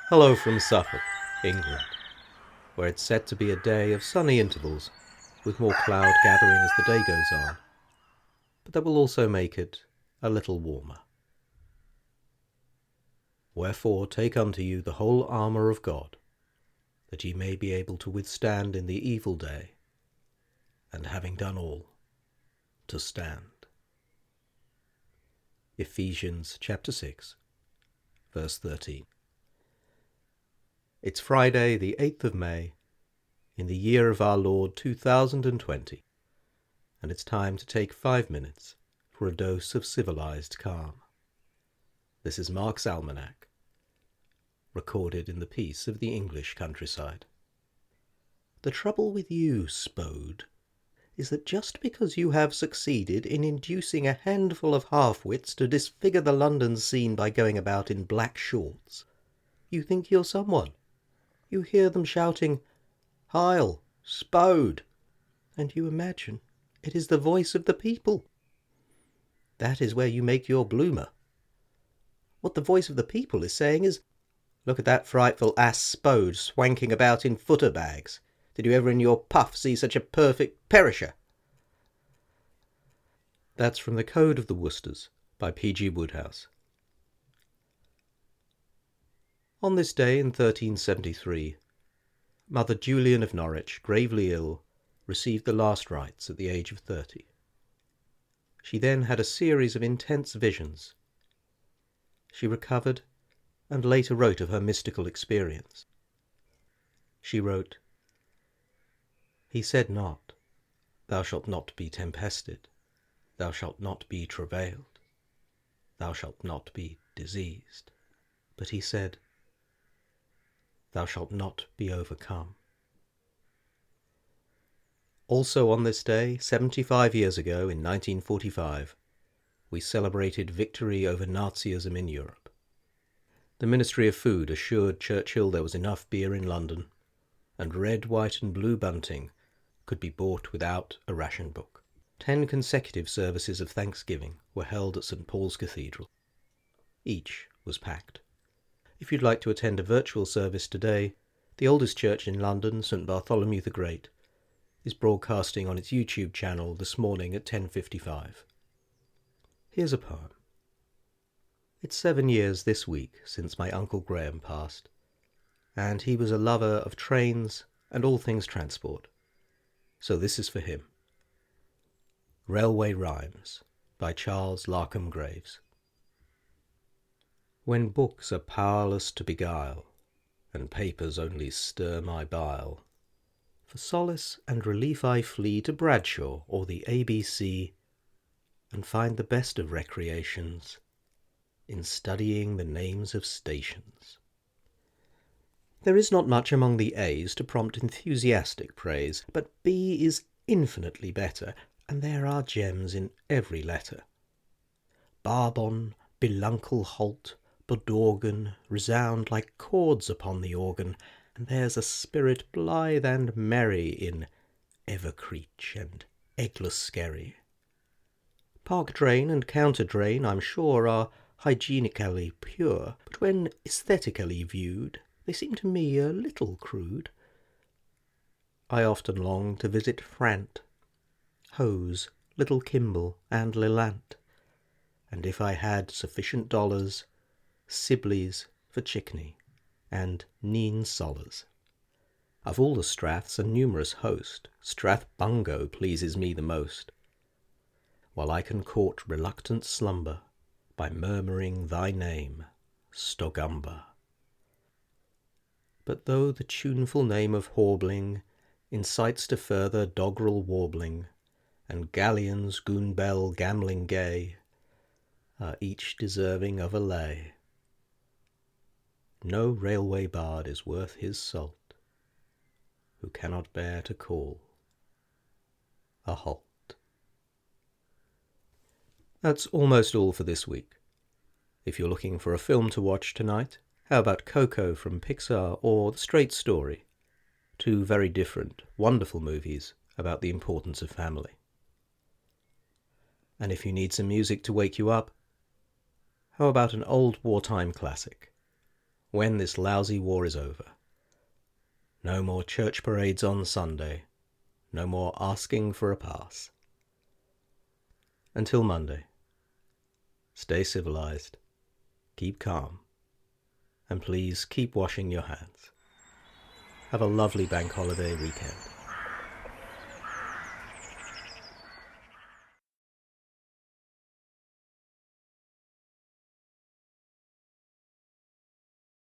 Hello from Suffolk, England, where it's said to be a day of sunny intervals, with more cloud gathering as the day goes on, but that will also make it a little warmer. Wherefore take unto you the whole armour of God, that ye may be able to withstand in the evil day, and having done all, to stand. Ephesians chapter 6, verse 13. It's Friday, the 8th of May, in the year of our Lord 2020, and it's time to take 5 minutes for a dose of civilised calm. This is Mark's Almanac, recorded in the peace of the English countryside. The trouble with you, Spode, is that just because you have succeeded in inducing a handful of half-wits to disfigure the London scene by going about in black shorts, you think you're someone. You hear them shouting, "Heil, Spode," and you imagine it is the voice of the people. That is where you make your bloomer. What the voice of the people is saying is, "Look at that frightful ass Spode swanking about in footer bags. Did you ever in your puff see such a perfect perisher?" That's from the Code of the Woosters by P.G. Wodehouse. On this day in 1373, Mother Julian of Norwich, gravely ill, received the last rites at the age of 30. She then had a series of intense visions. She recovered and later wrote of her mystical experience. She wrote, "He said not, Thou shalt not be tempested, thou shalt not be travailed, thou shalt not be diseased, but he said, Thou shalt not be overcome." Also on this day, 75 years ago, in 1945, we celebrated victory over Nazism in Europe. The Ministry of Food assured Churchill there was enough beer in London, and red, white and blue bunting could be bought without a ration book. 10 consecutive services of Thanksgiving were held at St. Paul's Cathedral. Each was packed. If you'd like to attend a virtual service today, the oldest church in London, St. Bartholomew the Great, is broadcasting on its YouTube channel this morning at 10:55. Here's a poem. It's 7 years this week since my Uncle Graham passed, and he was a lover of trains and all things transport. So this is for him. Railway Rhymes by Charles Larcom Graves. When books are powerless to beguile, and papers only stir my bile, for solace and relief I flee to Bradshaw or the ABC, and find the best of recreations in studying the names of stations. There is not much among the A's to prompt enthusiastic praise, but B is infinitely better, and there are gems in every letter. Barbon, Beluncle Holt, Bodorgan resound like chords upon the organ, and there's a spirit blithe and merry in Evercreech and Eglaskerry. Park Drain and Counter Drain, I'm sure, are hygienically pure, but when aesthetically viewed, they seem to me a little crude. I often long to visit Frant, Hose, Little Kimble, and Lelant, and if I had sufficient dollars, Sibley's for Chickney, and Neen Sollers. Of all the Straths a numerous host, Strathbungo pleases me the most, while I can court reluctant slumber by murmuring thy name, Stogumber. But though the tuneful name of Horbling incites to further doggerel warbling, and galleons, goonbell, gambling gay, are each deserving of a lay, no railway bard is worth his salt, who cannot bear to call a halt. That's almost all for this week. If you're looking for a film to watch tonight, how about Coco from Pixar or The Straight Story? 2 very different, wonderful movies about the importance of family. And if you need some music to wake you up, how about an old wartime classic? when this lousy war is over. No more church parades on Sunday. No more asking for a pass. Until Monday, stay civilised, keep calm, and please keep washing your hands. Have a lovely bank holiday weekend.